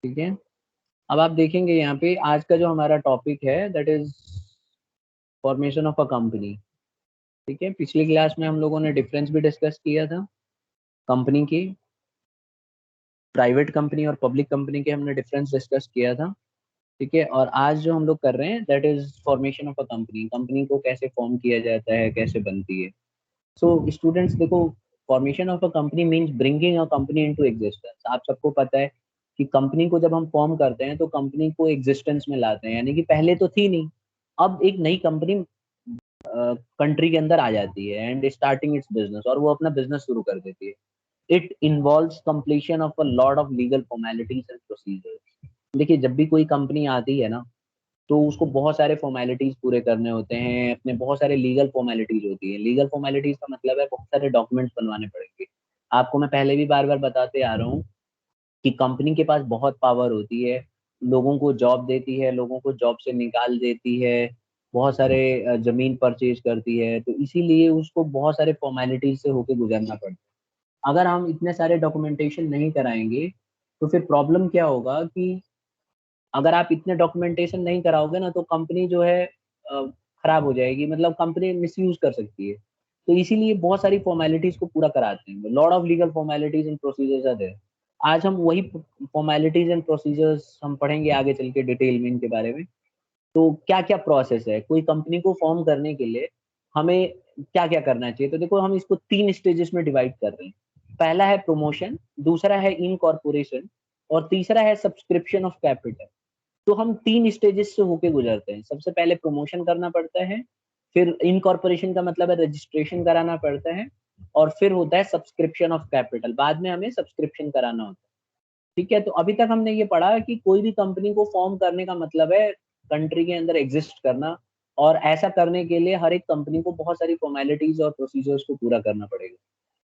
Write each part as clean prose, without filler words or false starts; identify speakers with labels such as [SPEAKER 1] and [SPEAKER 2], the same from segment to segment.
[SPEAKER 1] ठीक है, अब आप देखेंगे यहाँ पे आज का जो हमारा टॉपिक है that is formation of a company. ठीक है, पिछली क्लास में हम लोगों ने डिफरेंस भी डिस्कस किया था कंपनी की, प्राइवेट कंपनी और पब्लिक कंपनी के हमने डिफरेंस डिस्कस किया था। ठीक है, और आज जो हम लोग कर रहे हैं that is formation of a company, company को कैसे फॉर्म किया जाता है, कैसे बनती है। सो स्टूडेंट्स देखो, formation of a company means bringing a company into existence. आप सबको पता है कि कंपनी को जब हम फॉर्म करते हैं तो कंपनी को एग्जिस्टेंस में लाते हैं, यानी कि पहले तो थी नहीं, अब एक नई कंपनी कंट्री के अंदर आ जाती है एंड स्टार्टिंग इट्स बिजनेस, और वो अपना बिजनेस शुरू कर देती है। It involves completion of a lot of legal formalities and procedures. देखिए, जब भी कोई कंपनी आती है ना, तो उसको बहुत सारे फॉर्मेलिटीज पूरे करने होते हैं, अपने बहुत सारे लीगल फॉर्मेलिटीज होती है। लीगल फॉर्मेलिटीज का मतलब है बहुत सारे डॉक्यूमेंट्स बनवाने पड़ेंगे। आपको मैं पहले भी बार बार बताते आ रहा हूँ कि कंपनी के पास बहुत पावर होती है, लोगों को जॉब देती है, लोगों को जॉब से निकाल देती है, बहुत सारे जमीन परचेज करती है, तो इसीलिए उसको बहुत सारे फॉर्मेलिटीज से होके गुजरना पड़ता है। अगर हम इतने सारे डॉक्यूमेंटेशन नहीं कराएंगे तो फिर प्रॉब्लम क्या होगा कि अगर आप इतने डॉक्यूमेंटेशन नहीं कराओगे ना तो कंपनी जो है खराब हो जाएगी, मतलब कंपनी मिसयूज कर सकती है। तो इसीलिए बहुत सारी फॉर्मेलिटीज को पूरा कराते हैं, lot of legal formalities and procedures are there. आज हम वही फॉर्मेलिटीज एंड प्रोसीजर्स हम पढ़ेंगे आगे चल के डिटेल में इनके बारे में। तो क्या क्या प्रोसेस है कोई कंपनी को फॉर्म करने के लिए, हमें क्या क्या करना चाहिए। तो देखो, हम इसको 3 स्टेजेस में डिवाइड कर रहे हैं। पहला है प्रमोशन, दूसरा है इनकॉर्पोरेशन, और तीसरा है सब्सक्रिप्शन ऑफ कैपिटल। तो हम 3 स्टेजेस से होके गुजरते हैं। सबसे पहले प्रमोशन करना पड़ता है, फिर इनकॉर्पोरेशन का मतलब है रजिस्ट्रेशन कराना पड़ता है, और फिर होता है सब्सक्रिप्शन ऑफ कैपिटल, बाद में हमें सब्सक्रिप्शन कराना होता है। ठीक है, तो अभी तक हमने ये पढ़ा कि कोई भी कंपनी को फॉर्म करने का मतलब है कंट्री के अंदर एग्जिस्ट करना, और ऐसा करने के लिए हर एक कंपनी को बहुत सारी फॉर्मेलिटीज और प्रोसीजर्स को पूरा करना पड़ेगा।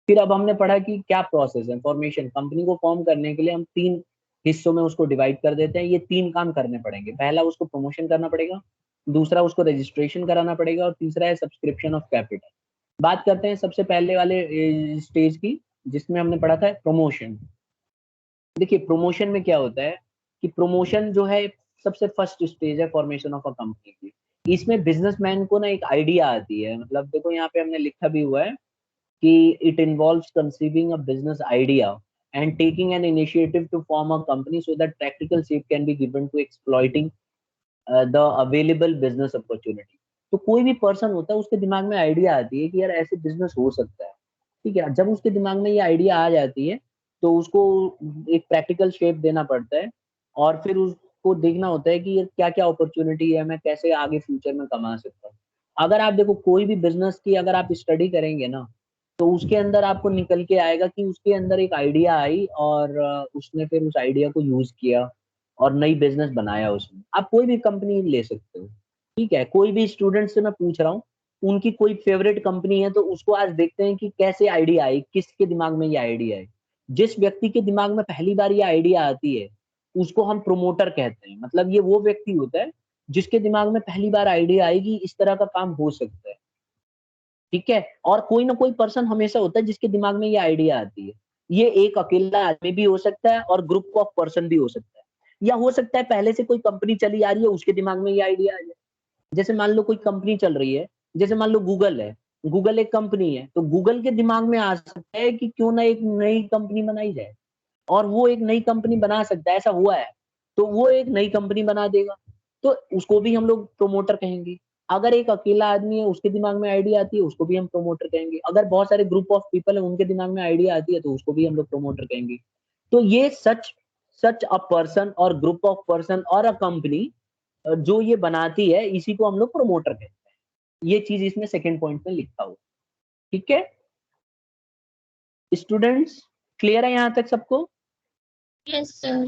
[SPEAKER 1] फिर अब हमने पढ़ा कि क्या प्रोसेस है फॉर्मेशन, कंपनी को फॉर्म करने के लिए हम 3 हिस्सों में उसको डिवाइड कर देते हैं। ये 3 काम करने पड़ेंगे, पहला उसको प्रमोशन करना पड़ेगा, दूसरा उसको रजिस्ट्रेशन कराना पड़ेगा, और तीसरा है सब्सक्रिप्शन ऑफ कैपिटल। बात करते हैं सबसे पहले वाले स्टेज की, जिसमें हमने पढ़ा था प्रमोशन। देखिए, प्रमोशन में क्या होता है कि प्रमोशन जो है सबसे फर्स्ट स्टेज है फॉर्मेशन ऑफ अ कंपनी की। इसमें बिजनेसमैन को ना एक आइडिया आती है, मतलब देखो यहाँ पे हमने लिखा भी हुआ है कि it involves conceiving a business idea and taking an initiative to form a company so that practical shape can be given to exploiting the available business opportunity। तो कोई भी पर्सन होता है उसके दिमाग में आइडिया आती है कि यार ऐसे बिजनेस हो सकता है। ठीक है, जब उसके दिमाग में ये आइडिया आ जाती है तो उसको एक प्रैक्टिकल शेप देना पड़ता है, और फिर उसको देखना होता है कि क्या क्या अपॉर्चुनिटी है, मैं कैसे आगे फ्यूचर में कमा सकता हूँ। अगर आप देखो कोई भी बिजनेस की अगर आप स्टडी करेंगे ना, तो उसके अंदर आपको निकल के आएगा कि उसके अंदर एक आइडिया आई, और उसने फिर उस आइडिया को यूज किया और नई बिजनेस बनाया उसमें। आप कोई भी कंपनी ले सकते हो। ठीक है, कोई भी स्टूडेंट से मैं पूछ रहा हूँ उनकी कोई फेवरेट कंपनी है, तो उसको आज देखते हैं कि कैसे आइडिया आई, किसके दिमाग में ये आइडिया है। जिस व्यक्ति के दिमाग में पहली बार ये आइडिया आती है उसको हम प्रोमोटर कहते हैं। मतलब ये वो व्यक्ति होता है जिसके दिमाग में पहली बार आइडिया आएगी इस तरह का काम हो सकता है। ठीक है, और कोई ना कोई पर्सन हमेशा होता है जिसके दिमाग में ये आइडिया आती है। ये एक अकेला आदमी भी हो सकता है और ग्रुप ऑफ पर्सन भी हो सकता है, या हो सकता है पहले से कोई कंपनी चली आ रही है उसके दिमाग में ये आइडिया आ जाए। जैसे मान लो कोई कंपनी चल रही है, जैसे मान लो गूगल है, गूगल एक कंपनी है, तो गूगल के दिमाग में आ सकता है कि क्यों ना एक नई कंपनी बनाई जाए, और वो एक नई कंपनी बना सकता है, ऐसा हुआ है, तो वो एक नई कंपनी बना देगा, तो उसको भी हम लोग प्रोमोटर कहेंगे। अगर एक अकेला आदमी है उसके दिमाग में आइडिया आती है उसको भी हम प्रोमोटर कहेंगे। अगर बहुत सारे ग्रुप ऑफ पीपल है उनके दिमाग में आइडिया आती है तो उसको भी हम लोग प्रोमोटर कहेंगे। तो ये सच सच अ पर्सन और ग्रुप ऑफ पर्सन और अ कंपनी जो ये बनाती है इसी को हम लोग प्रोमोटर कहते हैं। ये चीज इसमें सेकंड पॉइंट में लिखा हुआ। ठीक है स्टूडेंट्स, क्लियर है यहाँ तक सबको।
[SPEAKER 2] Yes sir.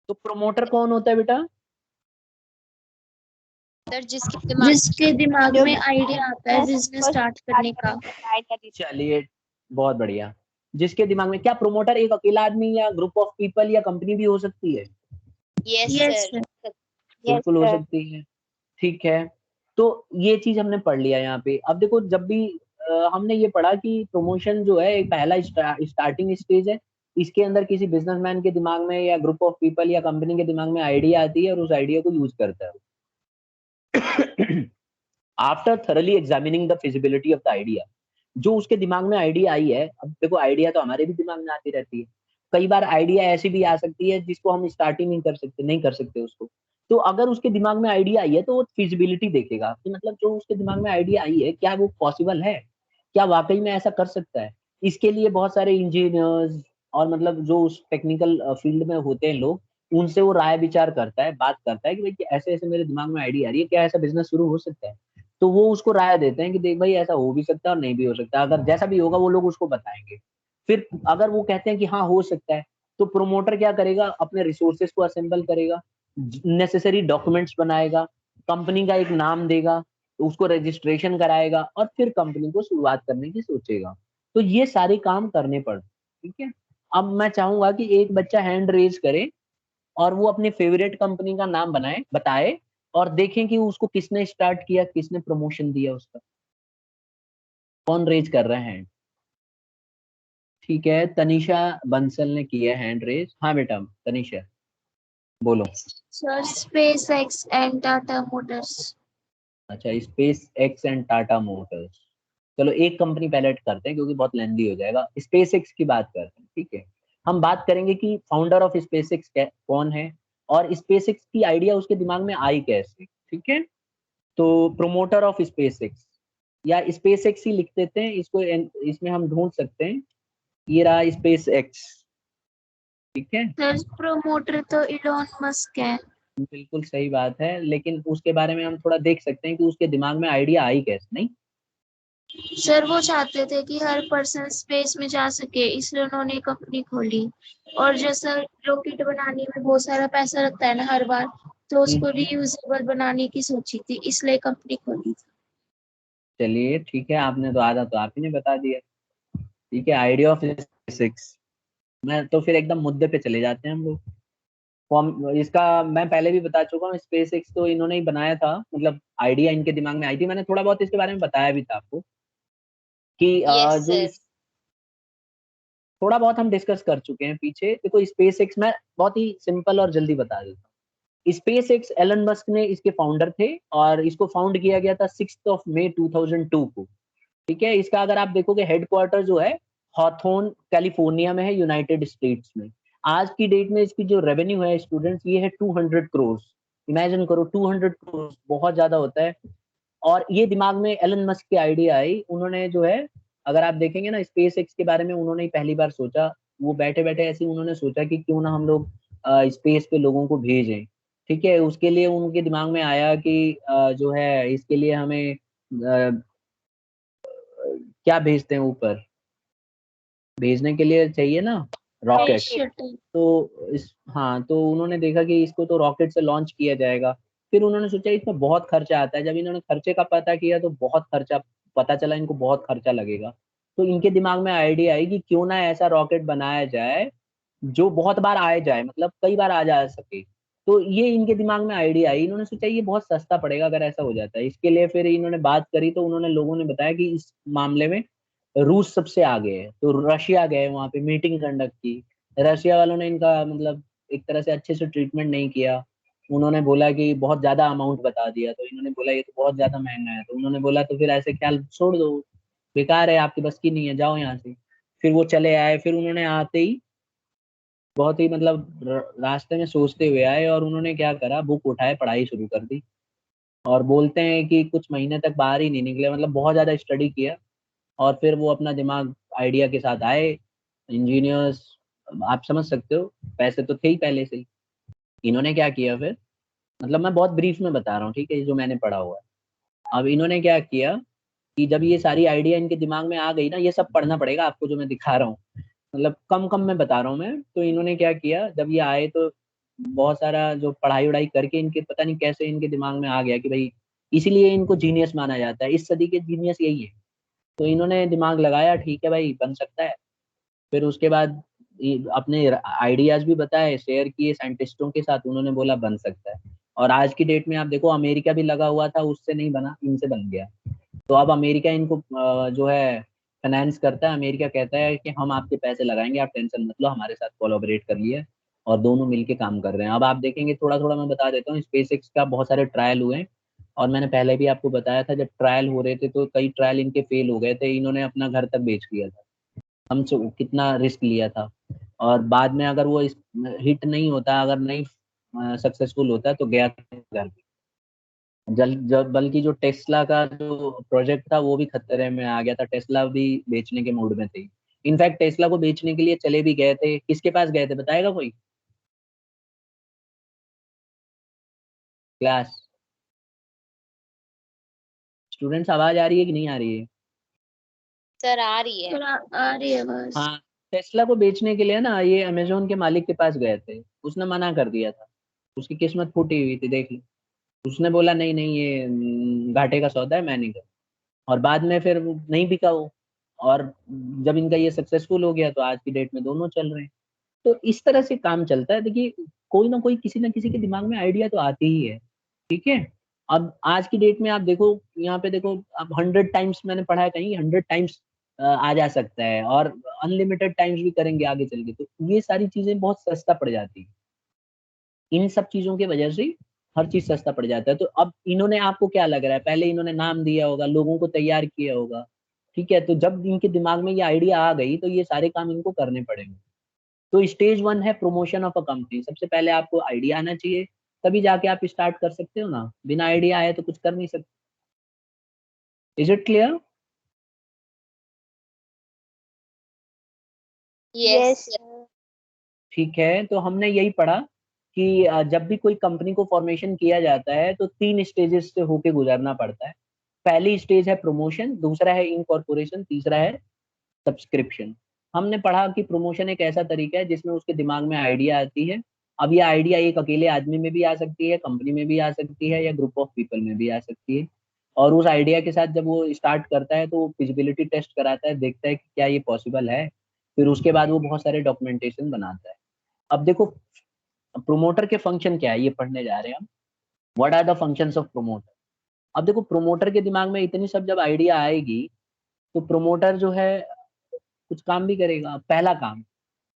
[SPEAKER 1] तो प्रोमोटर कौन होता है बेटा।
[SPEAKER 3] सर
[SPEAKER 2] जिसके दिमाग में आइडिया आता है बिजनेस स्टार्ट करने का।
[SPEAKER 1] चलिए, बहुत बढ़िया। जिसके दिमाग में, क्या प्रोमोटर एक अकेला आदमी या ग्रुप ऑफ पीपल या कंपनी भी हो सकती है।
[SPEAKER 2] Yes sir.
[SPEAKER 1] बिल्कुल हो सकती है। ठीक है, तो ये चीज हमने पढ़ लिया यहाँ पे। अब देखो, जब भी हमने ये पढ़ा कि प्रमोशन जो है एक पहला स्टार्टिंग स्टेज है, इसके अंदर किसी बिजनेसमैन के दिमाग में या ग्रुप ऑफ पीपल या कंपनी के दिमाग में आइडिया आती है और उस आइडिया को यूज करता है। After thoroughly examining the feasibility of the idea, जो उसके दिमाग में आइडिया आई है, अब देखो आइडिया तो हमारे भी दिमाग में आती रहती है, कई बार आइडिया ऐसी भी आ सकती है जिसको हम स्टार्ट ही नहीं कर सकते उसको। तो अगर उसके दिमाग में आइडिया आई है तो वो फिजिबिलिटी देखेगा कि मतलब जो उसके दिमाग में आइडिया आई है क्या वो पॉसिबल है, क्या वाकई में ऐसा कर सकता है। इसके लिए बहुत सारे इंजीनियर्स और मतलब जो उस टेक्निकल फील्ड में होते हैं लोग, उनसे वो राय विचार करता है, बात करता है कि भाई ऐसे ऐसे मेरे दिमाग में आइडिया आ रही है, क्या ऐसा बिजनेस शुरू हो सकता है। तो वो उसको राय देते हैं कि देख भाई ऐसा हो भी सकता है और नहीं भी हो सकता, अगर जैसा भी होगा वो लोग उसको बताएंगे। फिर अगर वो कहते हैं कि हाँ हो सकता है, तो प्रोमोटर क्या करेगा, अपने रिसोर्सेज को असेंबल करेगा, नेसेसरी डॉक्यूमेंट्स बनाएगा, कंपनी का एक नाम देगा, उसको रजिस्ट्रेशन कराएगा और फिर कंपनी को शुरुआत करने की सोचेगा। तो ये सारे काम करने पड़, ठीक है। अब मैं चाहूंगा कि एक बच्चा हैंड रेज करे और वो अपने फेवरेट कंपनी का नाम बनाए बताए, और देखें कि उसको किसने स्टार्ट किया, किसने प्रमोशन दिया उसका। कौन रेज कर रहे हैं? ठीक है, तनिषा बंसल ने किया हैंड रेज। हाँ बेटा तनिषा बोलो।
[SPEAKER 2] Sir SpaceX and Tata Motors.
[SPEAKER 1] अच्छा, SpaceX and Tata Motors. चलो एक कंपनी पहले करते हैं क्योंकि बहुत लेंदी हो जाएगा। स्पेस एक्स की बात करते हैं, ठीक है। हम बात करेंगे कि फाउंडर ऑफ स्पेस एक्स कौन है और स्पेस एक्स की आइडिया उसके दिमाग में आई कैसे, ठीक है। तो प्रोमोटर ऑफ स्पेस एक्स या स्पेस एक्स ही लिख देते हैं इसको, इसमें हम ढूंढ सकते हैं। ये रहा स्पेस एक्स, ठीक है।
[SPEAKER 2] सर प्रोमोटर तो इलॉन मस्क है।
[SPEAKER 1] बिल्कुल सही बात है, लेकिन उसके बारे में हम थोड़ा देख सकते हैं कि उसके दिमाग में आइडिया आई कैसे, नहीं।
[SPEAKER 2] सर वो चाहते थे कि हर पर्सन स्पेस में जा सके, इसलिए उन्होंने कंपनी खोली। और जैसा रॉकेट बनाने में बहुत सारा पैसा लगता है ना हर बार, तो उसको
[SPEAKER 1] हम्म।
[SPEAKER 2] रीयूजेबल बनाने की सोची थी, इसलिए कंपनी खोली थी।
[SPEAKER 1] चलिए ठीक है, आपने तो आधा तो आप ही ने बता दिया। ठीक है, आइडिया ऑफ फिजिक्स। मैं तो फिर एकदम मुद्दे पे चले जाते हैं हम लोग। फॉर्म इसका मैं पहले भी बता चुका हूँ, स्पेस एक्स तो इन्होंने ही बनाया था, मतलब आइडिया इनके दिमाग में आई थी, मैंने थोड़ा बहुत इसके बारे में बताया भी था आपको कि
[SPEAKER 2] यस
[SPEAKER 1] जो
[SPEAKER 2] सर।
[SPEAKER 1] इस थोड़ा बहुत हम डिस्कस कर चुके हैं पीछे। देखो स्पेस एक्स मैं बहुत ही सिंपल और जल्दी बता देता हूँ। स्पेस एक्स एलन मस्क ने इसके फाउंडर थे और इसको फाउंड किया गया था 6 मई 2002 को, ठीक है। इसका अगर आप देखोगे हेडक्वार्टर जो है हॉथोर्न कैलिफोर्निया में है, यूनाइटेड स्टेट्स में। आज की डेट में इसकी जो रेवेन्यू है स्टूडेंट्स, ये है 200 करोड़। इमेजिन करो 200 करोड़ बहुत ज्यादा होता है। और ये दिमाग में एलन मस्क की आइडिया आई, उन्होंने जो है, अगर आप देखेंगे ना स्पेस एक्स के बारे में उन्होंने ही पहली बार सोचा। वो बैठे बैठे ऐसे ही उन्होंने सोचा कि क्यों ना हम लोग स्पेस पे लोगों को भेजें, ठीक है। उसके लिए उनके दिमाग में आया कि जो है इसके लिए हमें क्या भेजते हैं ऊपर, भेजने के लिए चाहिए ना
[SPEAKER 2] स्पेस
[SPEAKER 1] रॉकेट।
[SPEAKER 2] शटल।
[SPEAKER 1] तो इस हाँ, तो उन्होंने देखा कि इसको तो रॉकेट से लॉन्च किया जाएगा। फिर उन्होंने सोचा इसमें बहुत खर्चा आता है, जब इन्होंने खर्चे का पता किया तो बहुत खर्चा, पता चला इनको बहुत खर्चा लगेगा। तो इनके दिमाग में आइडिया आई कि क्यों ना ऐसा रॉकेट बनाया जाए जो बहुत बार आए जाए, मतलब कई बार आ जा सके। तो ये इनके दिमाग में आइडिया आई, इन्होंने सोचा ये बहुत सस्ता पड़ेगा अगर ऐसा हो जाता है। इसके लिए फिर इन्होंने बात करी तो उन्होंने लोगों ने बताया कि इस मामले में रूस सबसे आगे है, तो रशिया गए वहां पे मीटिंग कंडक्ट की। रशिया वालों ने इनका मतलब एक तरह से अच्छे से ट्रीटमेंट नहीं किया। उन्होंने बोला कि बहुत ज्यादा अमाउंट बता दिया, तो इन्होंने बोला ये तो बहुत ज्यादा महंगा है। तो उन्होंने बोला तो फिर ऐसे ख्याल छोड़ दो, बेकार है, आपकी बस की नहीं है, जाओ यहाँ से। फिर वो चले आए। फिर उन्होंने आते ही बहुत ही मतलब रास्ते में सोचते हुए आए और उन्होंने क्या करा, बुक उठाए पढ़ाई शुरू कर दी। और बोलते हैं कि कुछ महीने तक बाहर ही नहीं निकले, मतलब बहुत ज्यादा स्टडी किया। और फिर वो अपना दिमाग आइडिया के साथ आए। इंजीनियर्स, आप समझ सकते हो, पैसे तो थे ही पहले से ही। इन्होंने क्या किया फिर, मतलब मैं बहुत ब्रीफ में बता रहा हूँ, ठीक है, जो मैंने पढ़ा हुआ है। अब इन्होंने क्या किया कि जब ये सारी आइडिया इनके दिमाग में आ गई ना, ये सब पढ़ना पड़ेगा आपको जो मैं दिखा रहा हूँ, मतलब कम कम में बता रहा हूँ मैं। तो इन्होंने क्या किया, जब ये आए तो बहुत सारा जो पढ़ाई वढ़ाई करके इनके पता नहीं कैसे इनके दिमाग में आ गया कि भाई, इसीलिए इनको जीनियस माना जाता है, इस सदी के जीनियस यही है। तो इन्होंने दिमाग लगाया, ठीक है भाई बन सकता है। फिर उसके बाद अपने आइडियाज भी बताए, शेयर किए साइंटिस्टों के साथ, उन्होंने बोला बन सकता है। और आज की डेट में आप देखो अमेरिका भी लगा हुआ था, उससे नहीं बना, इनसे बन गया। तो अब अमेरिका इनको जो है फाइनेंस करता है, अमेरिका कहता है कि हम आपके पैसे लगाएंगे, आप टेंशन मत लो, हमारे साथ कोलैबोरेट कर लिए और दोनों मिलके काम कर रहे हैं। अब आप देखेंगे, थोड़ा थोड़ा मैं बता देता हूँ, स्पेस एक्स का बहुत सारे ट्रायल हुए हैं, और मैंने पहले भी आपको बताया था, जब ट्रायल हो रहे थे तो कई ट्रायल इनके फेल हो गए थे, इन्होंने अपना घर तक बेच दिया था। हम कितना रिस्क लिया था, और बाद में अगर वो हिट नहीं होता, अगर नहीं सक्सेसफुल होता तो गया था घर पे। जल जब बल्कि जो टेस्ला का जो प्रोजेक्ट था वो भी खतरे में आ गया था, टेस्ला भी बेचने के मूड में थी। इनफैक्ट टेस्ला को बेचने के लिए चले भी गए थे, किसके पास गए थे बताएगा कोई? क्लास स्टूडेंट्स, आवाज आ रही है कि नहीं आ रही है?
[SPEAKER 2] सर आ रही है, सर आ रही है बस।
[SPEAKER 1] हाँ, टेस्ला को बेचने के लिए ना ये अमेजोन के मालिक के पास गए थे, उसने मना कर दिया था, उसकी किस्मत फूटी हुई थी देख लो। उसने बोला नहीं नहीं, ये घाटे का सौदा है, मैं नहीं कर। और बाद में फिर वो नहीं बिका वो, और जब इनका ये सक्सेसफुल हो गया तो आज की डेट में दोनों चल रहे हैं। तो इस तरह से काम चलता है। देखिए, कोई ना कोई किसी ना किसी के दिमाग में आइडिया तो आती ही है, ठीक है। अब आज की डेट में आप देखो, यहाँ पे देखो, अब 100 टाइम्स मैंने पढ़ा है कहीं, 100 टाइम्स आ जा सकता है, और अनलिमिटेड टाइम्स भी करेंगे आगे चल के, तो ये सारी चीजें बहुत सस्ता पड़ जाती है। इन सब चीजों की वजह से हर चीज सस्ता पड़ जाता है। तो अब इन्होंने, आपको क्या लग रहा है, पहले इन्होंने नाम दिया होगा, लोगों को तैयार किया होगा, ठीक है, तो जब इनके दिमाग में ये आइडिया आ गई तो ये सारे काम इनको करने पड़ेंगे। तो स्टेज 1 है प्रमोशन ऑफ अ कंपनी। सबसे पहले आपको आइडिया आना चाहिए, तभी जाके आप स्टार्ट कर सकते हो ना, बिना आइडिया आए तो कुछ कर नहीं सकते। Is it clear?
[SPEAKER 2] यस।
[SPEAKER 1] ठीक है, तो हमने यही पढ़ा कि जब भी कोई कंपनी को फॉर्मेशन किया जाता है तो 3 स्टेजेस से होके गुजरना पड़ता है। पहली स्टेज है प्रमोशन, दूसरा है इनकॉर्पोरेशन, तीसरा है सब्सक्रिप्शन। हमने पढ़ा कि प्रमोशन एक ऐसा तरीका है जिसमें उसके दिमाग में आइडिया आती है। अब ये आइडिया एक अकेले आदमी में भी आ सकती है, कंपनी में भी आ सकती है, या ग्रुप ऑफ पीपल में भी आ सकती है। और उस आइडिया के साथ जब वो स्टार्ट करता है तो वो फिजिबिलिटी टेस्ट कराता है, देखता है कि क्या ये पॉसिबल है। फिर उसके बाद वो बहुत सारे डॉक्यूमेंटेशन बनाता है। अब देखो, प्रोमोटर के फंक्शन क्या है, ये पढ़ने जा रहे हैं हम। What are the functions of promoter? अब देखो, प्रोमोटर के दिमाग में इतनी सब जब आइडिया आएगी, तो प्रोमोटर जो है कुछ काम भी करेगा। पहला काम,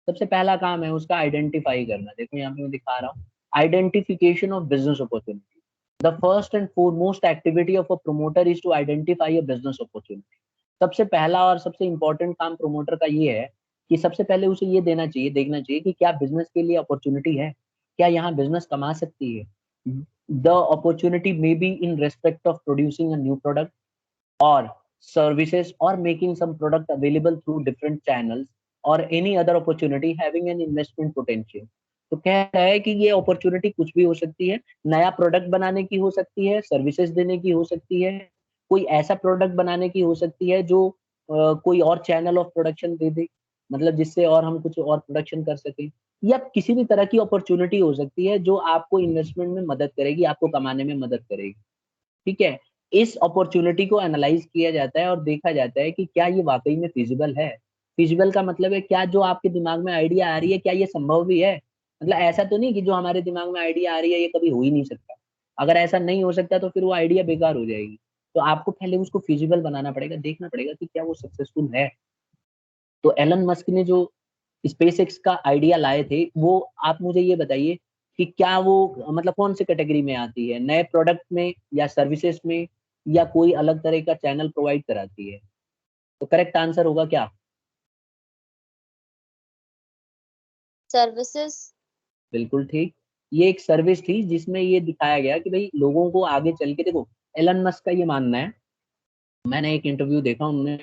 [SPEAKER 1] सबसे पहला काम है उसका आइडेंटिफाई करना। देखो यहाँ पे मैं दिखा रहा हूँ, identification of business opportunity. The first and foremost activity of a promoter is to identify a business opportunity. सबसे पहला और सबसे इंपॉर्टेंट काम प्रोमोटर का ये है कि सबसे पहले उसे ये देना चाहिए, देखना चाहिए कि क्या बिजनेस के लिए अपॉर्चुनिटी है, क्या यहाँ बिजनेस कमा सकती है। The opportunity may be in respect of producing a new product or services or making some product available through different channels or any other opportunity having an investment potential। तो कह रहा है कि ये अपॉर्चुनिटी कुछ भी हो सकती है, नया प्रोडक्ट बनाने की हो सकती है, सर्विसेज देने की हो सकती है, कोई ऐसा प्रोडक्ट बनाने की हो सकती है जो कोई और चैनल ऑफ प्रोडक्शन दे दे, मतलब जिससे और हम कुछ और प्रोडक्शन कर सकें, या किसी भी तरह की अपॉर्चुनिटी हो सकती है जो आपको इन्वेस्टमेंट में मदद करेगी, आपको कमाने में मदद करेगी, ठीक है। इस अपॉर्चुनिटी को एनालाइज किया जाता है और देखा जाता है कि क्या ये वाकई में फिजिबल है। फिजिबल का मतलब है क्या जो आपके दिमाग में आइडिया आ रही है, क्या ये संभव भी है। मतलब ऐसा तो नहीं कि जो हमारे दिमाग में आइडिया आ रही है ये कभी हो ही नहीं सकता। अगर ऐसा नहीं हो सकता तो फिर वो आइडिया बेकार हो जाएगी। तो आपको पहले उसको फिजिबल बनाना पड़ेगा, देखना पड़ेगा कि क्या वो सक्सेसफुल है। तो एलन मस्क ने जो स्पेस एक्स का आइडिया लाए थे, वो आप मुझे ये बताइए कि क्या वो मतलब कौन सी कैटेगरी में आती है, नए प्रोडक्ट में या सर्विसेज में, या कोई अलग तरह का चैनल प्रोवाइड कराती है? तो करेक्ट आंसर होगा क्या?
[SPEAKER 2] सर्विसेज।
[SPEAKER 1] बिल्कुल ठीक। ये एक सर्विस थी जिसमें ये दिखाया गया कि भाई लोगों को आगे चल के, देखो एलन मस्क का ये मानना है, मैंने एक इंटरव्यू देखा, उनने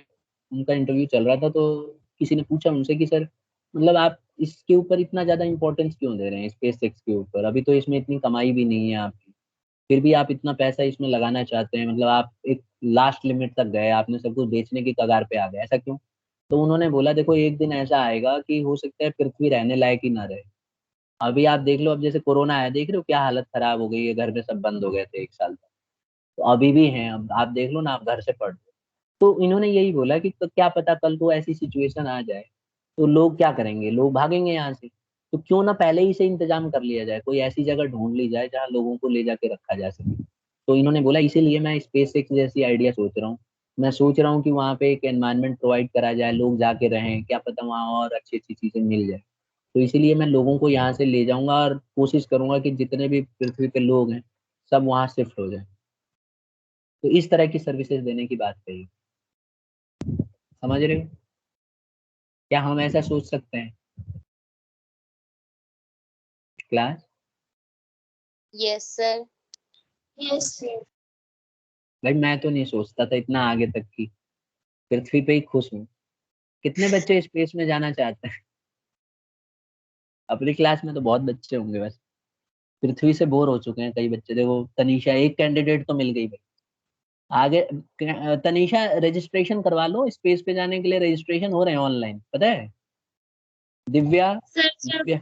[SPEAKER 1] उनका इंटरव्यू चल रहा था, तो किसी ने पूछा उनसे कि सर, मतलब आप इसके ऊपर इतना ज्यादा इंपॉर्टेंस क्यों दे रहे हैं, स्पेस एक्स के ऊपर, अभी तो इसमें इतनी कमाई भी नहीं है आपकी, फिर भी आप इतना पैसा इसमें लगाना चाहते हैं, मतलब आप एक लास्ट लिमिट तक गए, आपने सब कुछ बेचने की कगार पे आ गए, ऐसा क्यों? तो उन्होंने बोला देखो, एक दिन ऐसा आएगा कि हो सकता है पृथ्वी रहने लायक ही ना रहे। अभी आप देख लो, अब जैसे कोरोना आया, देख रहे हो क्या हालत खराब हो गई है, घर में सब बंद हो गए थे 1 साल तक, तो अभी भी हैं, अब आप देख लो ना, आप घर से पढ़ लो। तो इन्होंने यही बोला कि तो क्या पता कल को ऐसी सिचुएशन आ जाए, तो लोग क्या करेंगे, लोग भागेंगे यहाँ से। तो क्यों ना पहले ही से इंतजाम कर लिया जाए, कोई ऐसी जगह ढूंढ ली जाए जहाँ लोगों को ले जाके रखा जा सके। तो इन्होंने बोला इसीलिए मैं स्पेस एक्स जैसी आइडिया सोच रहा हूँ मैं सोच रहा हूँ कि वहाँ पे एक एनवायरनमेंट प्रोवाइड करा जाए, लोग जाके रहें, क्या पता वहाँ और अच्छी अच्छी चीजें मिल जाए। तो इसीलिए मैं लोगों को यहाँ से ले जाऊंगा और कोशिश करूंगा कि जितने भी पृथ्वी पे लोग हैं सब वहाँ शिफ्ट हो जाए। तो इस तरह की सर्विसेज देने की बात कही, समझ रहे हो? क्या हम ऐसा सोच सकते हैं class?
[SPEAKER 3] Yes sir.
[SPEAKER 2] Yes sir.
[SPEAKER 1] भाई मैं तो नहीं सोचता था इतना आगे तक की, पृथ्वी पे ही खुश हूँ। कितने बच्चे स्पेस में जाना चाहते हैं? अपनी क्लास में तो बहुत बच्चे होंगे, बस पृथ्वी से बोर हो चुके हैं कई बच्चे। देखो तनीषा, एक कैंडिडेट तो मिल गई भाई आगे। तनीषा रजिस्ट्रेशन करवा लो, स्पेस पे जाने के लिए रजिस्ट्रेशन हो रहे हैं ऑनलाइन, पता है? दिव्या।
[SPEAKER 2] सर जब
[SPEAKER 1] दिव्या।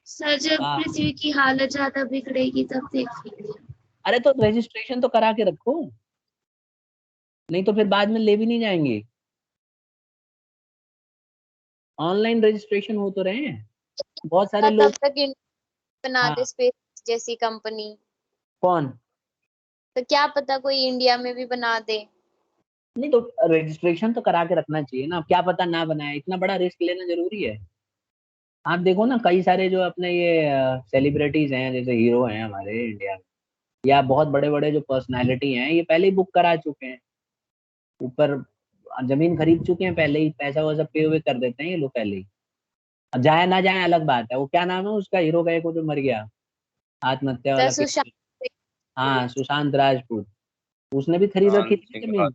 [SPEAKER 2] सर जब
[SPEAKER 1] हाँ।
[SPEAKER 2] पृथ्वी की हालत ज्यादा बिगड़ेगी तब देखेंगे।
[SPEAKER 1] अरे तो रजिस्ट्रेशन तो करा के रखो, नहीं तो फिर बाद में ले भी नहीं जाएंगे। ऑनलाइन रजिस्ट्रेशन हो तो रहे हैं बहुत सारे
[SPEAKER 3] तब
[SPEAKER 1] लोग।
[SPEAKER 3] तक बना दे
[SPEAKER 1] हाँ।
[SPEAKER 3] स्पेस जैसी कंपनी।
[SPEAKER 1] कौन?
[SPEAKER 3] तो क्या पता कोई इंडिया में भी बना दे।
[SPEAKER 1] नहीं तो रजिस्ट्रेशन तो करा के रखना चाहिए ना, क्या पता ना बनाए, इतना बड़ा रिस्क लेना जरूरी है? आप देखो ना कई सारे जो अपने ये सेलिब्रिटीज हैं, जैसे हीरो हैं हमारे इंडिया में, या बहुत बड़े बड़े जो पर्सनालिटी हैं, ये पहले ही बुक करा चुके हैं ऊपर, जमीन खरीद चुके हैं पहले ही, पैसा वैसा पे हुए कर देते हैं ये लोग पहले ही। अब जाए ना जाए अलग बात है। वो क्या नाम है उसका, हीरो का एक वो जो मर गया, आत्महत्या
[SPEAKER 3] सर
[SPEAKER 1] वाला केस?
[SPEAKER 3] सुशांत
[SPEAKER 1] हाँ, सुशांत राजपूत। उसने भी खरीद रखी थी ना जमीन।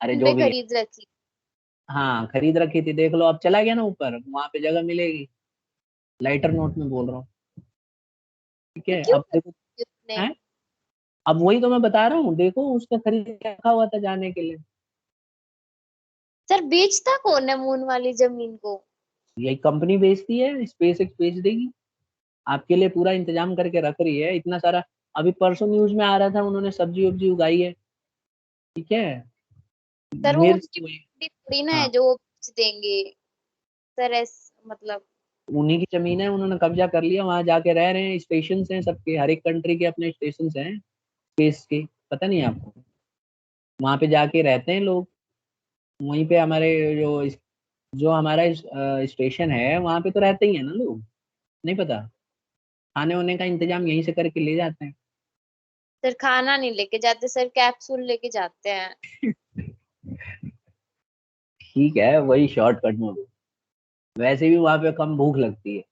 [SPEAKER 1] अरे जो
[SPEAKER 3] ने
[SPEAKER 1] भी है।
[SPEAKER 3] खरीद रखी।
[SPEAKER 1] हाँ खरीद रखी थी, देख लो अब चला गया ना ऊपर, वहां पे जगह मिलेगी। लाइटर नोट में बोल रहा हूँ। ठीक
[SPEAKER 3] तो
[SPEAKER 1] है
[SPEAKER 3] क्यों
[SPEAKER 1] अब देखो।
[SPEAKER 3] खरीदी उसने?
[SPEAKER 1] है, अब वही तो मैं बता रहा हूँ, देखो उसने खरीद के रखा हुआ था जाने के लिए।
[SPEAKER 3] सर बेचता कौन है मून वाली जमीन को?
[SPEAKER 1] यही कंपनी बेचती है, स्पेस एक्स बेच देगी। आपके लिए पूरा इंतजाम करके रख रही है इतना सारा। अभी परसों न्यूज में आ रहा था, उन्होंने सब्जी वब्जी उगाई है। ठीक है।
[SPEAKER 3] सर वो
[SPEAKER 1] मिर्च
[SPEAKER 3] उनकी
[SPEAKER 1] हुई।
[SPEAKER 3] प्रॉपर्टी थोड़ी ना है
[SPEAKER 1] हाँ,
[SPEAKER 3] जो वो बेच देंगे। सर मतलब।
[SPEAKER 1] उन्हीं की जमीन है, उन्होंने कब्जा कर लिया, वहां जाके रह रहे हैं। स्टेशन हैं सबके, हर एक कंट्री के अपने स्टेशन हैं स्पेस के, पता नहीं आपको? वहां पे जाके रहते हैं लोग। वहीं पे हमारे जो जो हमारा स्टेशन है वहां पे तो रहते ही है ना लोग, नहीं पता? खाने होने का इंतजाम यहीं से करके ले जाते हैं।
[SPEAKER 3] सर खाना नहीं लेके जाते सर, कैप्सूल लेके जाते हैं।
[SPEAKER 1] ठीक है, वही शॉर्टकट में वो। वैसे भी वहां पे कम भूख लगती है,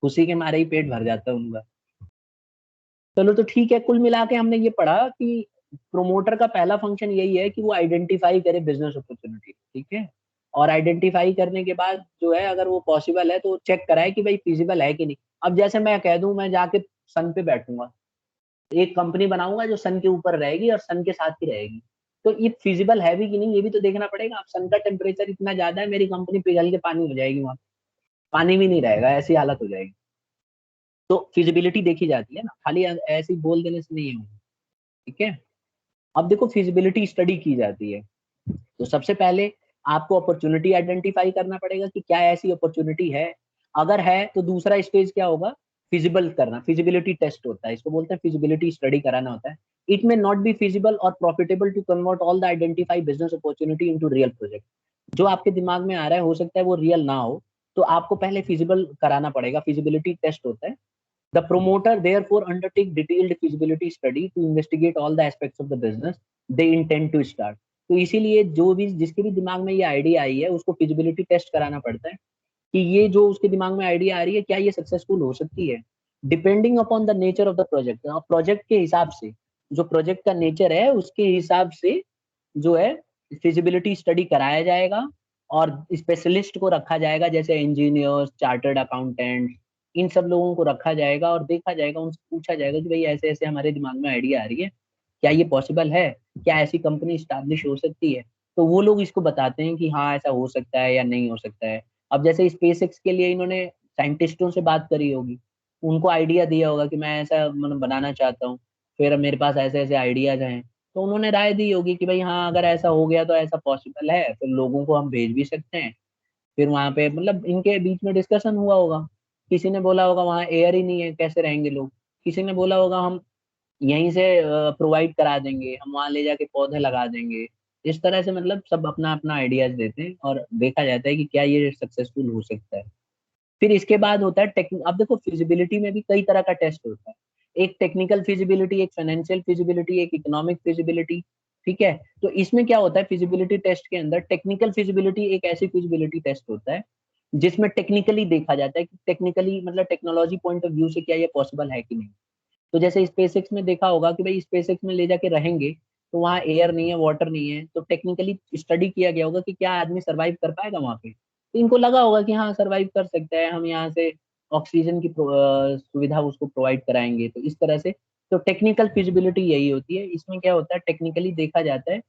[SPEAKER 1] उसी के मारे ही पेट भर जाता है उनका। चलो तो ठीक है, कुल मिला के हमने ये पढ़ा कि प्रोमोटर का पहला फंक्शन यही है कि वो आइडेंटिफाई करे बिजनेस अपॉर्चुनिटी, ठीक है? और आइडेंटिफाई करने के बाद जो है, अगर वो पॉसिबल है तो चेक कराए कि भाई फिजिबल है कि नहीं। अब जैसे मैं कह दूं मैं जाके सन पे बैठूंगा, एक कंपनी बनाऊंगा जो सन के ऊपर रहेगी और सन के साथ ही रहेगी, तो ये फिजिबल है भी कि नहीं ये भी तो देखना पड़ेगा। अब सन का टेम्परेचर इतना ज्यादा है, मेरी कंपनी पिघल के पानी हो जाएगी वहां, पानी भी नहीं रहेगा, ऐसी हालत हो जाएगी। तो फिजिबिलिटी देखी जाती है ना, खाली ऐसे ही बोल देने से नहीं होगी। ठीक है। अब देखो फिजिबिलिटी स्टडी की जाती है, तो सबसे पहले आपको अपॉर्चुनिटी आइडेंटिफाई करना पड़ेगा कि क्या ऐसी अपॉर्चुनिटी है। अगर है तो दूसरा स्टेज क्या होगा, फिजिबल करना, फिजिबिलिटी टेस्ट होता है, इसको बोलते हैं फिजिबिलिटी स्टडी कराना होता है। It may not be feasible और profitable to convert all the identify business opportunity into real project. जो आपके दिमाग में आ रहा है हो सकता है वो रियल ना हो, तो आपको पहले फिजिबल कराना पड़ेगा, फिजिबिलिटी टेस्ट होता है। The promoter therefore undertake detailed feasibility study to investigate all the aspects of the business they intend to start. तो इसीलिए जो भी जिसके भी दिमाग में ये आइडिया आई है उसको फिजिबिलिटी टेस्ट कराना पड़ता है कि ये जो उसके दिमाग में आइडिया आ रही है क्या ये सक्सेसफुल हो सकती है, depending upon the nature of the project. Project के हिसाब से, जो प्रोजेक्ट का नेचर है उसके हिसाब से जो है फिजिबिलिटी स्टडी कराया जाएगा। और स्पेशलिस्ट को रखा जाएगा, जैसे इंजीनियर्स, चार्टर्ड अकाउंटेंट, इन सब लोगों को रखा जाएगा और देखा जाएगा, उनसे पूछा जाएगा कि भाई ऐसे ऐसे हमारे दिमाग में आइडिया आ रही है, क्या ये पॉसिबल है, क्या ऐसी कंपनी स्टैब्लिश हो सकती है? तो वो लोग इसको बताते हैं कि हाँ ऐसा हो सकता है या नहीं हो सकता है। अब जैसे स्पेस एक्स के लिए इन्होंने साइंटिस्टों से बात करी होगी, उनको आइडिया दिया होगा कि मैं ऐसा मतलब बनाना चाहता हूँ, फिर मेरे पास ऐसे ऐसे आइडियाज हैं, तो उन्होंने राय दी होगी कि भाई हाँ अगर ऐसा हो गया तो ऐसा पॉसिबल है, फिर लोगों को हम भेज भी सकते हैं। फिर वहां पे मतलब इनके बीच में डिस्कशन हुआ होगा, किसी ने बोला होगा वहां एयर ही नहीं है कैसे रहेंगे लोग, किसी ने बोला होगा हम यहीं से प्रोवाइड करा देंगे, हम वहाँ ले जाके पौधे लगा देंगे। इस तरह से मतलब सब अपना अपना आइडियाज देते हैं और देखा जाता है कि क्या ये सक्सेसफुल हो सकता है। फिर इसके बाद होता है अब देखो फिजिबिलिटी में भी कई तरह का टेस्ट होता है। एक टेक्निकल फिजिबिलिटी, एक फाइनेंशियल फिजिबिलिटी, एक इकोनॉमिक फिजिबिलिटी। ठीक है, तो इसमें क्या होता है फिजिबिलिटी टेस्ट के अंदर, टेक्निकल फिजिबिलिटी एक ऐसी फिजिबिलिटी टेस्ट होता है जिसमें टेक्निकली देखा जाता है कि टेक्निकली मतलब टेक्नोलॉजी पॉइंट ऑफ व्यू से क्या ये पॉसिबल है कि नहीं। तो जैसे स्पेसएक्स में देखा होगा कि भाई स्पेसएक्स में ले जाके रहेंगे तो वहाँ एयर नहीं है, वाटर नहीं है, तो टेक्निकली स्टडी किया गया होगा कि क्या आदमी सर्वाइव कर पाएगा वहाँ पे। तो इनको लगा होगा कि हाँ सर्वाइव कर सकता है, हम यहाँ से ऑक्सीजन की सुविधा उसको प्रोवाइड कराएंगे। तो इस तरह से तो टेक्निकल फिजिबिलिटी यही होती है। इसमें क्या होता है टेक्निकली देखा जाता है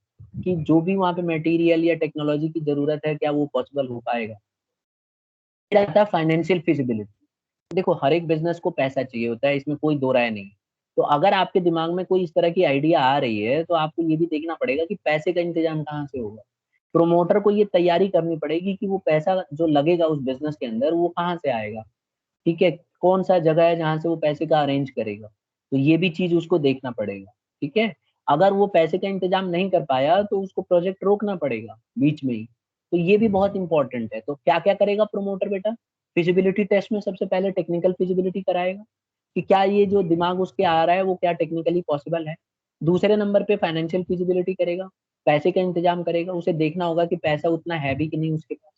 [SPEAKER 1] कि जो भी वहाँ पे मटेरियल या टेक्नोलॉजी की जरूरत है क्या वो पॉसिबल हो पाएगा। फिर आता है फाइनेंशियल फिजिबिलिटी। देखो हर एक बिजनेस को पैसा चाहिए होता है, इसमें कोई दो राय नहीं। तो अगर आपके दिमाग में कोई इस तरह की आइडिया आ रही है तो आपको ये भी देखना पड़ेगा कि पैसे का इंतजाम कहाँ से होगा। प्रोमोटर को ये तैयारी करनी पड़ेगी कि वो पैसा जो लगेगा उस बिजनेस के अंदर वो कहाँ से आएगा। ठीक है, कौन सा जगह है जहाँ से वो पैसे का अरेंज करेगा, तो ये भी चीज उसको देखना पड़ेगा। ठीक है, अगर वो पैसे का इंतजाम नहीं कर पाया तो उसको प्रोजेक्ट रोकना पड़ेगा बीच में ही। तो ये भी बहुत इंपॉर्टेंट है। तो क्या क्या करेगा प्रोमोटर बेटा, फिजिबिलिटी टेस्ट में सबसे पहले टेक्निकल फिजिबिलिटी कराएगा कि क्या ये जो दिमाग उसके आ रहा है वो क्या टेक्निकली पॉसिबल है। दूसरे नंबर पे फाइनेंशियल फिजिबिलिटी करेगा, पैसे का इंतजाम करेगा, उसे देखना होगा कि पैसा उतना है भी कि नहीं उसके पास।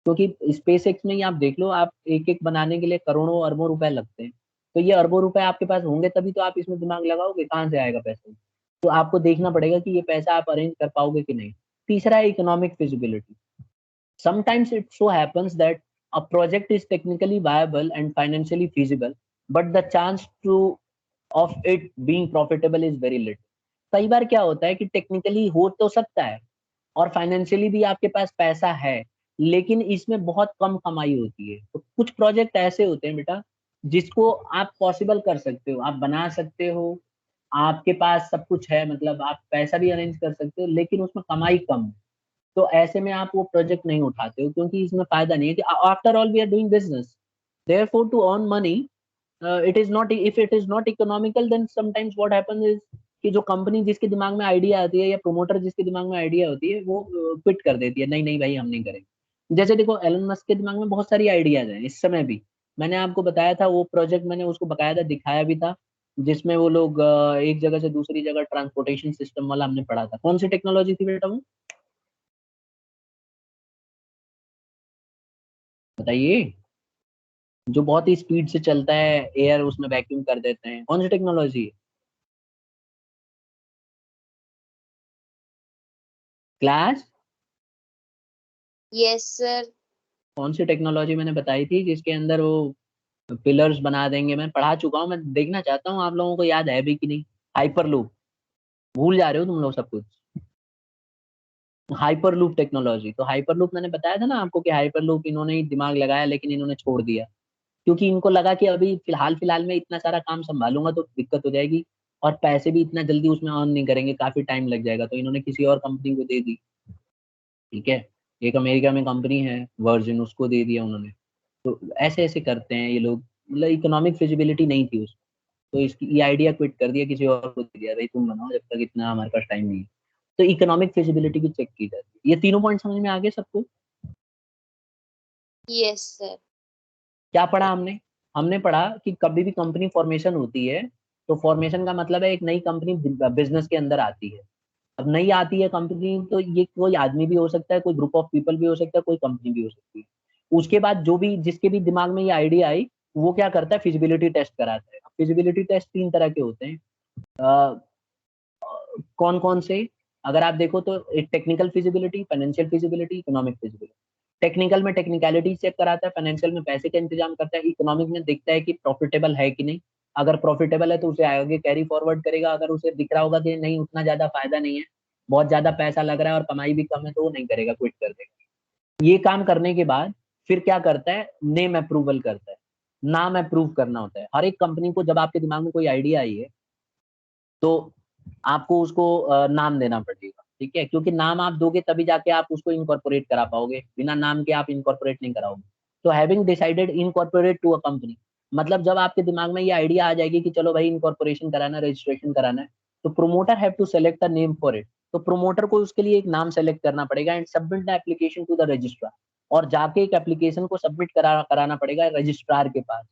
[SPEAKER 1] क्योंकि स्पेस एक्स में ही आप देख लो, आप एक एक बनाने के लिए करोड़ों अरबों रुपए लगते हैं। तो ये अरबों रुपए आपके पास होंगे तभी तो आप इसमें दिमाग लगाओगे, कहाँ से आएगा पैसा। तो आपको देखना पड़ेगा कि ये पैसा आप अरेंज कर पाओगे कि नहीं। तीसरा है economic feasibility. Sometimes it so happens that a project is technically viable and financially feasible, but the chance to of it being profitable is very little. कई बार क्या होता है कि टेक्निकली हो तो सकता है और फाइनेंशियली भी आपके पास पैसा है, लेकिन इसमें बहुत कम कमाई होती है। तो कुछ प्रोजेक्ट ऐसे होते हैं बेटा जिसको आप पॉसिबल कर सकते हो, आप बना सकते हो, आपके पास सब कुछ है, मतलब आप पैसा भी अरेंज कर सकते हो, लेकिन उसमें कमाई कम है। तो ऐसे में आप वो प्रोजेक्ट नहीं उठाते हो क्योंकि इसमें फायदा नहीं है कि after all we are doing business, therefore to earn money it is not, if it is not economical then sometimes what happens is कि जो कंपनी जिसके दिमाग में आइडिया आती है या प्रोमोटर जिसके दिमाग में आइडिया होती है वो क्विट कर देती है, नहीं नहीं भाई हम नहीं करेंगे। जैसे देखो एलन मस्क के दिमाग में बहुत सारी आइडियाज हैं इस समय भी। मैंने आपको बताया था वो प्रोजेक्ट, मैंने उसको बकायदा दिखाया भी था जिसमें वो लोग एक जगह से दूसरी जगह ट्रांसपोर्टेशन सिस्टम वाला हमने पढ़ा था। कौन सी टेक्नोलॉजी थी बेटा वो, बताइए। जो बहुत ही स्पीड से चलता है, एयर उसमें वैक्यूम कर देते हैं, कौन सी टेक्नोलॉजी है। Class,
[SPEAKER 3] yes sir.
[SPEAKER 1] कौन सी टेक्नोलॉजी मैंने बताई थी जिसके अंदर वो पिलर्स बना देंगे। मैं पढ़ा चुका हूँ, मैं देखना चाहता हूँ आप लोगों को याद है भी कि नहीं। हाइपर लूप, भूल जा रहे हो तुम लोग सब कुछ। हाइपर लूप टेक्नोलॉजी, तो हाइपर लूप मैंने बताया था ना आपको कि हाइपर लूप इन्होंने ही दिमाग लगाया लेकिन इन्होंने छोड़ दिया क्योंकि इनको लगा कि अभी फिलहाल फिलहाल में इतना सारा काम संभालूंगा तो दिक्कत हो जाएगी और पैसे भी इतना जल्दी उसमें अर्न नहीं करेंगे, काफी टाइम लग जाएगा, तो इन्होंने किसी और कंपनी को दे दी। ठीक है, एक अमेरिका में कंपनी है वर्जिन, उसको दे दिया उन्होंने। तो ऐसे ऐसे करते हैं ये लोग, मतलब इकोनॉमिक फिजिबिलिटी नहीं थी उसको, तो इसकी ये आइडिया क्विट कर दिया, किसी और को दे दिया, भाई तुम बनाओ जब तक इतना हमारे पास टाइम नहीं है। तो इकोनॉमिक फिजिबिलिटी भी चेक की जाती है। ये तीनों पॉइंट समझ में आ गए सबको।
[SPEAKER 3] Yes sir.
[SPEAKER 1] क्या पढ़ा हमने, हमने पढ़ा कि कभी भी कंपनी फॉर्मेशन होती है तो फॉर्मेशन का मतलब है एक नई कंपनी बिजनेस के अंदर आती है। अब नई आती है कंपनी तो ये कोई आदमी भी हो सकता है, कोई ग्रुप ऑफ पीपल भी हो सकता है, कोई कंपनी भी हो सकती है। उसके बाद जो भी जिसके भी दिमाग में ये आइडिया आई वो क्या करता है, फिजिबिलिटी टेस्ट कराता है। फिजिबिलिटी टेस्ट तीन तरह के होते हैं। कौन कौन से, अगर आप देखो तो एक technical feasibility, financial feasibility, economic feasibility. Technical में टेक्निकलिटी चेक कराता है, फाइनेंशियल में पैसे का इंतजाम करता है, इकोनॉमिक में देखता है कि प्रॉफिटेबल है कि नहीं। अगर प्रॉफिटेबल है तो उसे आगे कैरी फॉरवर्ड करेगा, अगर उसे दिख रहा होगा कि नहीं उतना ज्यादा फायदा नहीं है, बहुत ज्यादा पैसा लग रहा है और कमाई भी कम है, तो वो नहीं करेगा, क्विट कर देगा। ये काम करने के बाद फिर क्या करता है, नेम अप्रूवल करता है। नाम अप्रूव करना होता है हर एक कंपनी को। जब आपके दिमाग में कोई आइडिया आई है तो आपको उसको नाम देना पड़ेगा। ठीक है, क्योंकि नाम आप दोगे तभी जाके आप उसको इनकॉर्पोरेट करा पाओगे, बिना नाम के आप इनकॉर्पोरेट नहीं कराओगे। तो having decided incorporate to a company, मतलब जब आपके दिमाग में ये आइडिया आ जाएगी कि चलो भाई इनकॉर्पोरेशन कराना, रजिस्ट्रेशन कराना है, तो promoter have to select a name for it. तो प्रोमोटर को उसके लिए एक नाम सेलेक्ट करना पड़ेगा and submit the application to the registrar, और जाके एक एप्लीकेशन को सबमिट कराना पड़ेगा रजिस्ट्रार के पास।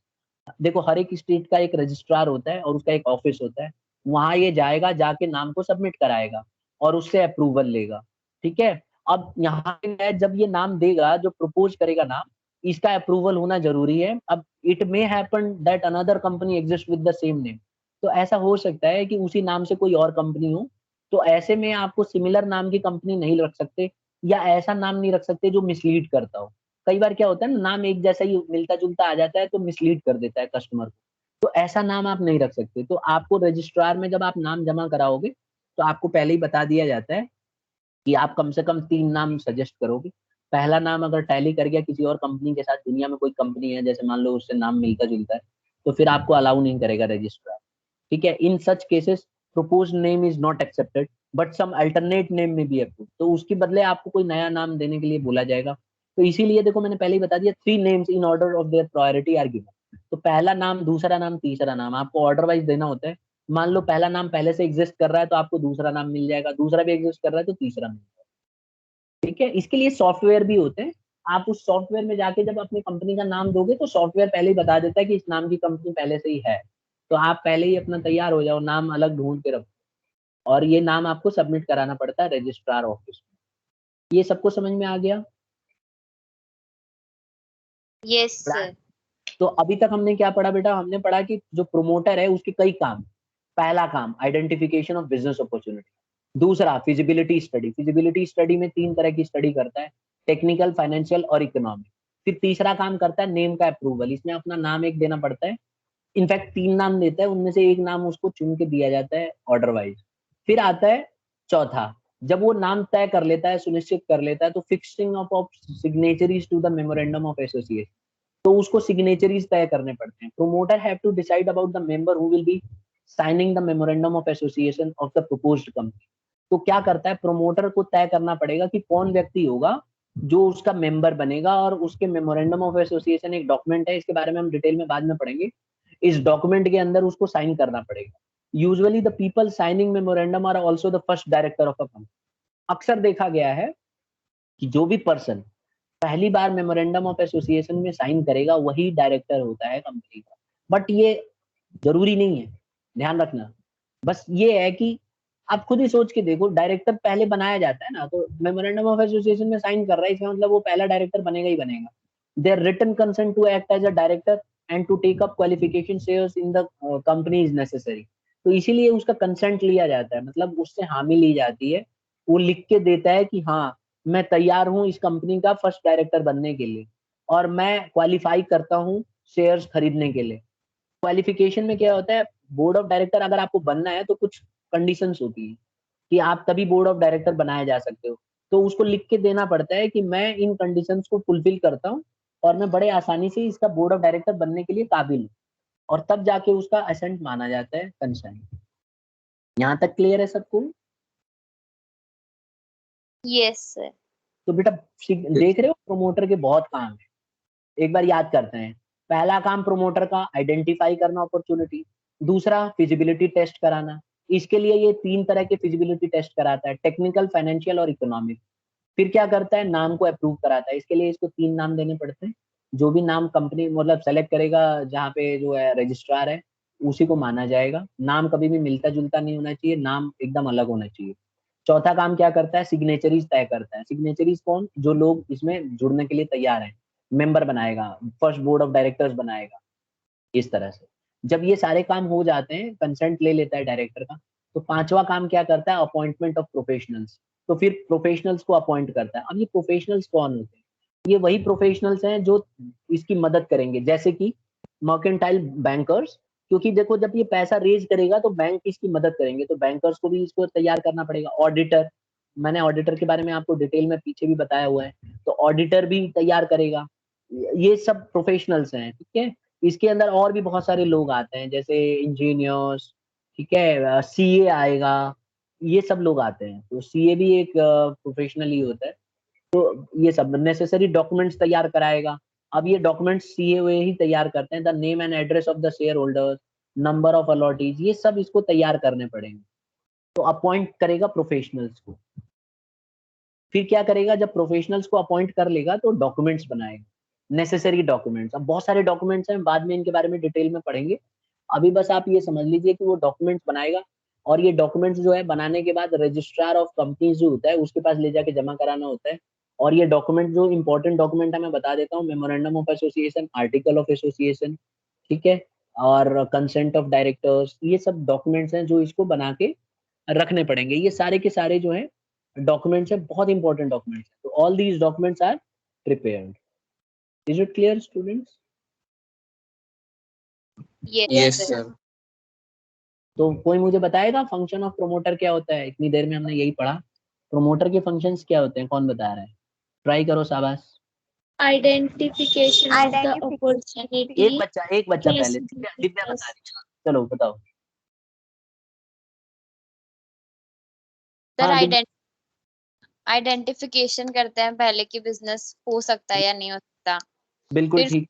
[SPEAKER 1] देखो हर एक स्टेट का एक रजिस्ट्रार होता है और उसका एक ऑफिस होता है, वहां ये जाएगा, जाके नाम को सबमिट कराएगा और उससे अप्रूवल लेगा। ठीक है, अब यहाँ पे जब ये नाम देगा, जो प्रपोज करेगा नाम, इसका अप्रूवल होना जरूरी है। अब it may happen that another company exist with the same name, तो ऐसा हो सकता है कि उसी नाम से कोई और कंपनी हो, तो ऐसे में आपको सिमिलर नाम की कंपनी नहीं रख सकते, या ऐसा नाम नहीं रख सकते जो मिसलीड करता हो। कई बार क्या होता है ना, नाम एक जैसा ही मिलता जुलता आ जाता है तो मिसलीड कर देता है कस्टमर को, तो ऐसा नाम आप नहीं रख सकते। तो आपको रजिस्ट्रार में जब आप नाम जमा कराओगे, तो आपको पहले ही बता दिया जाता है कि आप कम से कम 3 नाम सजेस्ट करोगे। पहला नाम अगर टैली कर गया किसी और कंपनी के साथ, दुनिया में कोई कंपनी है जैसे मान लो उससे नाम मिलता जुलता है, तो फिर आपको अलाउ नहीं करेगा रजिस्ट्रार। ठीक है, in such cases proposed name is not accepted but some alternate name may be approved, तो उसके बदले आपको कोई नया नाम देने के लिए बोला जाएगा। तो इसीलिए देखो मैंने पहले ही बता दिया, 3 names in order of their priority are given। तो पहला नाम, दूसरा नाम, तीसरा नाम आपको ऑर्डर वाइज देना होता है। मान लो पहला नाम पहले से एग्जिस्ट कर रहा है तो आपको दूसरा नाम मिल जाएगा, दूसरा भी एग्जिस्ट कर रहा है तो तीसरा मिल जाएगा। ठीक है, इसके लिए सॉफ्टवेयर भी होते हैं। आप उस सॉफ्टवेयर में जाके जब अपनी कंपनी का नाम दोगे तो सॉफ्टवेयर पहले ही बता देता है कि इस नाम की कंपनी पहले से ही है, तो आप पहले ही अपना तैयार हो जाओ, नाम अलग ढूंढ के रखो, और ये नाम आपको सबमिट कराना पड़ता है रजिस्ट्रार ऑफिस में। ये सबको समझ में आ गया?
[SPEAKER 3] Yes sir.
[SPEAKER 1] तो अभी तक हमने क्या पढ़ा बेटा? हमने पढ़ा कि जो प्रोमोटर है उसके कई काम। पहला काम आइडेंटिफिकेशन ऑफ बिजनेस अपॉर्चुनिटी, दूसरा फिजिबिलिटी स्टडी। फिजिबिलिटी स्टडी में 3 तरह की स्टडी करता है, टेक्निकल, फाइनेंशियल और इकोनॉमिक। फिर तीसरा काम करता है नेम का अप्रूवल, इसमें अपना नाम एक देना पड़ता है, इनफैक्ट 3 नाम देता है, उनमें से एक नाम उसको चुन के दिया जाता है ऑर्डर वाइज। फिर आता है चौथा, जब वो नाम तय कर लेता है, सुनिश्चित कर लेता है, तो fixing of signatories to the memorandum of association, तो उसको सिग्नेचरीज तय करने पड़ते हैं। Promoter have to decide about the member who will be signing the memorandum of association of the proposed company. तो क्या करता है, प्रोमोटर को तय करना पड़ेगा कि कौन व्यक्ति होगा जो उसका मेंबर बनेगा, और उसके मेमोरेंडम ऑफ एसोसिएशन एक डॉक्यूमेंट है, इसके बारे में हम डिटेल में बाद में पढ़ेंगे। इस डॉक्यूमेंट के अंदर उसको साइन करना पड़ेगा। Usually the people signing memorandum are also the first director of a company. अक्सर देखा गया है कि जो भी पर्सन पहली बार मेमोरेंडम ऑफ एसोसिएशन में साइन करेगा वही डायरेक्टर होता है कंपनी का, बट ये जरूरी नहीं है, ध्यान रखना। बस ये है कि आप खुद ही सोच के देखो, डायरेक्टर पहले बनाया जाता है ना, तो मेमोरेंडम ऑफ एसोसिएशन में साइन कर रहा है, इसका मतलब वो पहला डायरेक्टर बनेगा ही बनेगा। Their written consent to act as a director and to take up qualification shares in the company is necessary. तो इसीलिए उसका कंसेंट लिया जाता है, मतलब उससे हामी ली जाती है, वो लिख के देता है कि हाँ मैं तैयार हूँ इस कंपनी का फर्स्ट डायरेक्टर बनने के लिए, और मैं क्वालिफाई करता हूँ शेयर्स खरीदने के लिए। क्वालिफिकेशन में क्या होता है, बोर्ड ऑफ डायरेक्टर अगर आपको बनना है तो कुछ कंडीशंस होती है कि आप तभी बोर्ड ऑफ डायरेक्टर बनाए जा सकते हो, तो उसको लिख के देना पड़ता है कि मैं इन कंडीशंस को फुलफिल करता हूँ और मैं बड़े आसानी से इसका बोर्ड ऑफ डायरेक्टर बनने के लिए काबिल हूँ, और तब जाके उसका असेंट माना जाता है कंसेंट। यहाँ तक क्लियर है सबको?
[SPEAKER 3] Yes sir.
[SPEAKER 1] तो बेटा देख रहे हो प्रोमोटर के बहुत काम है, एक बार याद करते हैं। पहला काम प्रोमोटर का आइडेंटिफाई करना अपॉर्चुनिटी, दूसरा फिजिबिलिटी टेस्ट कराना। इसके लिए ये 3 तरह के फिजिबिलिटी टेस्ट कराता है, टेक्निकल, फाइनेंशियल और इकोनॉमिक। फिर क्या करता है, नाम को अप्रूव कराता है, इसके लिए इसको 3 नाम देने पड़ते हैं। जो भी नाम कंपनी मतलब सेलेक्ट करेगा, जहाँ पे जो है रजिस्ट्रार है, उसी को माना जाएगा। नाम कभी भी मिलता जुलता नहीं होना चाहिए, नाम एकदम अलग होना चाहिए। चौथा काम क्या करता है, सिग्नेचरीज तय करता है। सिग्नेचरीज कौन? जो लोग इसमें जुड़ने के लिए तैयार हैं, मेंबर बनाएगा, फर्स्ट बोर्ड ऑफ डायरेक्टर्स बनाएगा, इस तरह से। जब ये सारे काम हो जाते हैं, कंसेंट ले लेता है डायरेक्टर का, तो पांचवा काम क्या करता है, अपॉइंटमेंट ऑफ प्रोफेशनल्स। तो फिर प्रोफेशनल्स को अपॉइंट करता है। अब ये प्रोफेशनल्स कौन होते हैं? ये वही प्रोफेशनल्स हैं जो इसकी मदद करेंगे, जैसे कि मर्केंटाइल बैंकर्स, क्योंकि देखो जब ये पैसा रेज करेगा तो बैंक इसकी मदद करेंगे, तो बैंकर्स को भी इसको तैयार करना पड़ेगा। ऑडिटर, मैंने ऑडिटर के बारे में आपको डिटेल में पीछे भी बताया हुआ है, तो ऑडिटर भी तैयार करेगा। ये सब प्रोफेशनल्स हैं, ठीक है। इसके अंदर और भी बहुत सारे लोग आते हैं, जैसे इंजीनियर्स, ठीक है, सीए आएगा, ये सब लोग आते हैं। तो सीए भी एक प्रोफेशनल ही होता है। तो ये सब नेसेसरी डॉक्यूमेंट्स तैयार कराएगा, अब ये डॉक्यूमेंट्स सीए हुए ही तैयार करते हैं, the name and address of the share holders, number of allottees, ये सब इसको तैयार करने पड़ेंगे। तो अपॉइंट करेगा प्रोफेशनल्स को। फिर क्या करेगा, जब प्रोफेशनल्स को अपॉइंट कर लेगा तो डॉक्यूमेंट्स बनाएगा, नेसेसरी डॉक्यूमेंट्स। अब बहुत सारे डॉक्यूमेंट्स हैं, बाद में इनके बारे में डिटेल में पढ़ेंगे। अभी बस आप ये समझ लीजिए कि वो डॉक्यूमेंट्स बनाएगा, और ये डॉक्यूमेंट्स जो है बनाने के बाद रजिस्ट्रार ऑफ कंपनीज जो होता है उसके पास ले जाके जमा कराना होता है। और ये डॉक्यूमेंट जो इंपॉर्टेंट डॉक्यूमेंट है मैं बता देता हूँ, memorandum of association, article of association, ठीक है, और कंसेंट ऑफ डायरेक्टर्स, ये सब डॉक्यूमेंट्स हैं जो इसको बना के रखने पड़ेंगे। ये सारे के सारे जो है डॉक्यूमेंट्स है, बहुत इंपॉर्टेंट डॉक्यूमेंट्स है। तो all these documents are prepared. Is it clear students?
[SPEAKER 3] Yes sir.
[SPEAKER 1] तो कोई मुझे बताएगा फंक्शन ऑफ प्रमोटर क्या होता है? इतनी देर में हमने यही पढ़ा, प्रमोटर के फंक्शंस क्या होते हैं, कौन बता रहा है? ट्राई करो, शाबाश।
[SPEAKER 2] Identification of the opportunity.
[SPEAKER 1] एक बच्चा पहले, दिव्या बता रही है, चलो बताओ।
[SPEAKER 3] सर
[SPEAKER 1] हाँ,
[SPEAKER 3] आइडेंटिफिकेशन करते हैं पहले कि बिजनेस हो सकता है या नहीं हो सकता।
[SPEAKER 1] बिल्कुल
[SPEAKER 3] फिर
[SPEAKER 1] ठीक।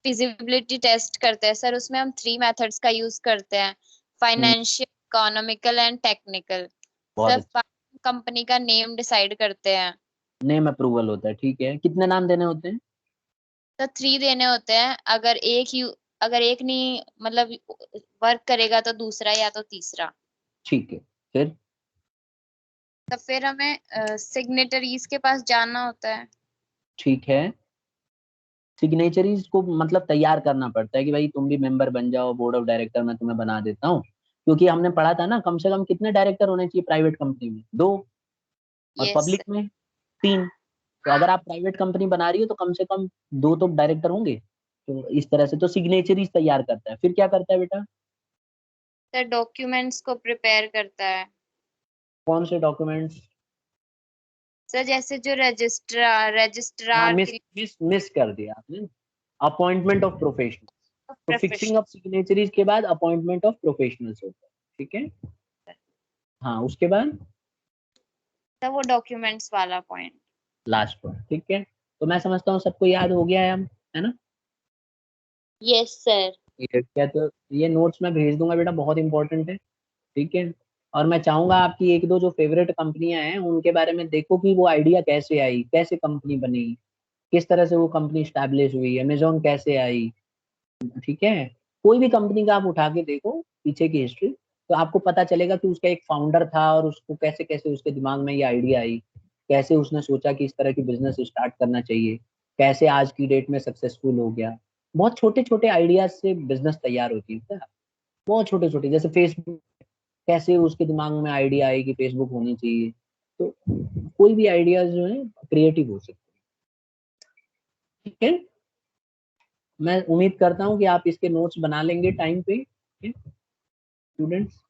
[SPEAKER 3] फिजिबिलिटी टेस्ट करते हैं सर, उसमें हम 3 मेथड्स का यूज करते हैं, फाइनेंशियल, इकोनॉमिकल एंड टेक्निकल।
[SPEAKER 1] बहुत
[SPEAKER 3] सर
[SPEAKER 1] अच्छा।
[SPEAKER 3] कंपनी का नेम डिसाइड करते हैं।
[SPEAKER 1] नेम अप्रूवल होता है, ठीक है। कितने नाम देने होते हैं?
[SPEAKER 3] तो 3 देने होते हैं, अगर एक नहीं मतलब वर्क करेगा तो दूसरा या तो तीसरा।
[SPEAKER 1] ठीक है, फिर?
[SPEAKER 3] तो फिर हमें सिग्नेटरीज के पास जाना होता है।
[SPEAKER 1] ठीक है, सिग्नेचरीज को मतलब तैयार करना पड़ता है कि भाई तुम भी मेंबर बन जाओ, बोर्ड ऑफ डायरेक्टर में तुम्हें बना देता हूँ। क्योंकि हमने पढ़ा था ना, कम से कम कितने डायरेक्टर होने चाहिए प्राइवेट कंपनी में? 2। और
[SPEAKER 3] यस
[SPEAKER 1] पब्लिक में 3। तो अगर आप प्राइवेट कंपनी बना रही हो तो कम से कम 2 तो डायरेक्टर होंगे। तो इस तरह से तो सिग्नेचरीज तैयार करता है। फिर क्या करता है बेटा?
[SPEAKER 3] सर डॉक्यूमेंट्स को प्रिपेयर करता है।
[SPEAKER 1] कौन से डॉक्यूमेंट्स?
[SPEAKER 3] सर जैसे जो रजिस्ट्रार
[SPEAKER 1] हाँ,
[SPEAKER 3] रजिस्ट्रार
[SPEAKER 1] मिस
[SPEAKER 3] के
[SPEAKER 1] मिस मिस कर दिया आपने। Appointment of professional. तो फिक्सिंग
[SPEAKER 3] प्रोफेशनल,
[SPEAKER 1] ऑफ सिग्नेचरीज के बाद अपॉइंटमेंट ऑफ प्रोफेशनल्स होता है, ठीक है। हाँ, उसके बाद
[SPEAKER 3] सर वो डॉक्यूमेंट्स वाला पॉइंट।
[SPEAKER 1] लास्ट पर, ठीक है। तो मैं समझता हूँ सबको याद हो गया है, हम है ना?
[SPEAKER 3] Yes sir.
[SPEAKER 1] ये क्या, तो ये नोट्स मैं भेज दूंगा बेटा, बहुत इंपॉर्टेंट है, ठीक है। और मैं चाहूंगा आपकी एक दो जो फेवरेट कंपनियां हैं उनके बारे में देखो कि वो आइडिया कैसे आई, कैसे कंपनी बनी, किस तरह से वो कंपनी स्टैब्लिश हुई, अमेजोन कैसे आई, ठीक है। कोई भी कंपनी का आप उठा के देखो पीछे की हिस्ट्री, तो आपको पता चलेगा कि उसका एक फाउंडर था और उसको कैसे कैसे उसके दिमाग में ये आइडिया आई, कैसे उसने सोचा कि इस तरह की बिजनेस स्टार्ट करना चाहिए, कैसे आज की डेट में सक्सेसफुल हो गया। बहुत छोटे छोटे आइडियाज से बिजनेस तैयार होती है क्या? बहुत छोटे छोटे, जैसे फेसबुक, कैसे उसके दिमाग में आइडिया आई कि फेसबुक होनी चाहिए। तो कोई भी आइडियाज जो है क्रिएटिव हो सकते हैं, ठीक है। मैं उम्मीद करता हूँ कि आप इसके नोट्स बना लेंगे टाइम पे, स्टूडेंट्स।